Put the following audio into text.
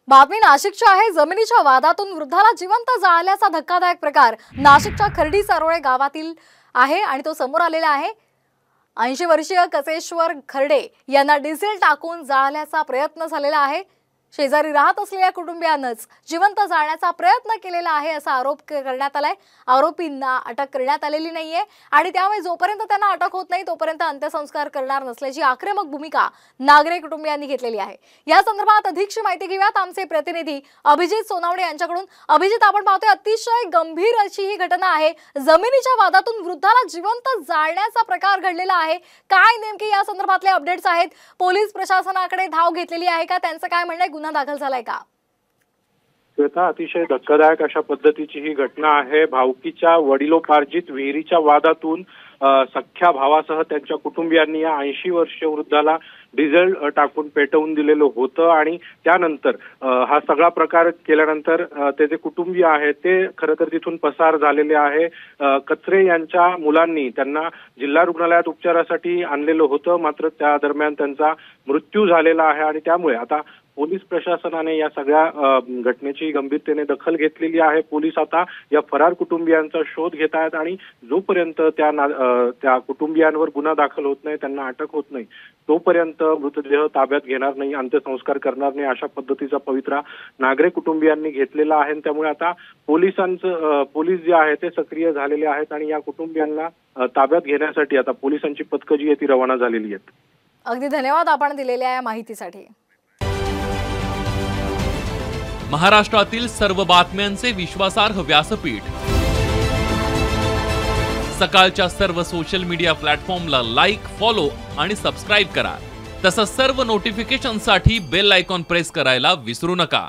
बातमी नाशिकची आहे। जमिनीच्या वादातून वृद्धाला जिवंत जाळल्याचा धक्कादायक प्रकार नाशिकच्या खर्डी सारोळे गावातील आहे आणि तो समोर आलेला आहे। 80 वर्षीय कसेश्वर खर्डे यांना डिझेल टाकून जाळल्याचा प्रयत्न झालेला आहे। शेजारी राहत असलेल्या कुटुंबियांनाच जिवंत जाळण्याचा प्रयत्न केलेला आहे असा आरोप करण्यात आलाय। आरोपींना अटक करण्यात आलेली नाहीये आणि त्यामुळे जोपर्यंत त्यांना अटक होत नाही तोपर्यंत अंत्यसंस्कार करणार नसल्याची आक्रमक भूमिका नागरे कुटुंबियांनी घेतलेली आहे। या संदर्भात अधिकची माहिती घेऊयात आमचे प्रतिनिधी अभिजित सोनावणे यांच्याकडून। अभिजित, आपण पाहतोय अतिशय गंभीर अशी ही घटना आहे। जमिनीच्या वादातून वृद्धाला जिवंत जाळण्याचा प्रकार घडलेला आहे। काय नेमके या संदर्भातले अपडेट्स आहेत? पोलीस प्रशासनाकडे धाव घेतलेली आहे का? त्यांचं काय म्हणणं आहे? गुन्हा दाखल झालाय का? श्वेता, अतिशय धक्कादायक अशा पद्धतीची ही घटना आहे। भावकीच्या वडिलोपार्जित विहिरीच्या वादातून सख्या भावासह त्यांच्या कुटुंबियांनी या 80 वर्षीय वृद्धाला डिझेल टाकून पेटवून दिलेलं होतं आणि त्यानंतर हा सगळा प्रकार केल्यानंतर ते जे कुटुंबीय आहेत ते खरं तर तिथून पसार झालेले आहे। कचरे यांच्या मुलांनी त्यांना जिल्हा रुग्णालयात उपचारासाठी आणलेलं होतं, मात्र त्या दरम्यान त्यांचा मृत्यू झालेला आहे आणि त्यामुळे आता पोलीस प्रशासनाने या सगळ्या घटनेची गंभीरतेने दखल घेतलेली आहे। पोलीस आता या फरार कुटुंबियांचा शोध घेत आहेत आणि जोपर्यंत त्या कुटुंबियांवर गुन्हा दाखल होत नाही, त्यांना अटक होत नाही, तोपर्यंत मृतदेह ताब्यात घेणार नाही, अंत्यसंस्कार करणार नाही, अशा पद्धतीचा पवित्रा नागरे कुटुंबियांनी घेतलेला आहे। त्यामुळे आता पोलीस जे आहे ते सक्रिय झालेले आहेत आणि या कुटुंबियांना ताब्यात घेण्यासाठी आता पोलिसांची पथकं जी आहे ती रवाना झालेली आहेत। अगदी धन्यवाद आपण दिलेल्या या माहितीसाठी। महाराष्ट्रातील सर्व बातम्यांचे विश्वासार्ह व्यासपीठ सकाळच्या सर्व सोशल मीडिया प्लॅटफॉर्मला लाईक, फॉलो आणि सबस्क्राईब करा। तसंच सर्व नोटिफिकेशनसाठी बेल आयकॉन प्रेस करायला विसरू नका।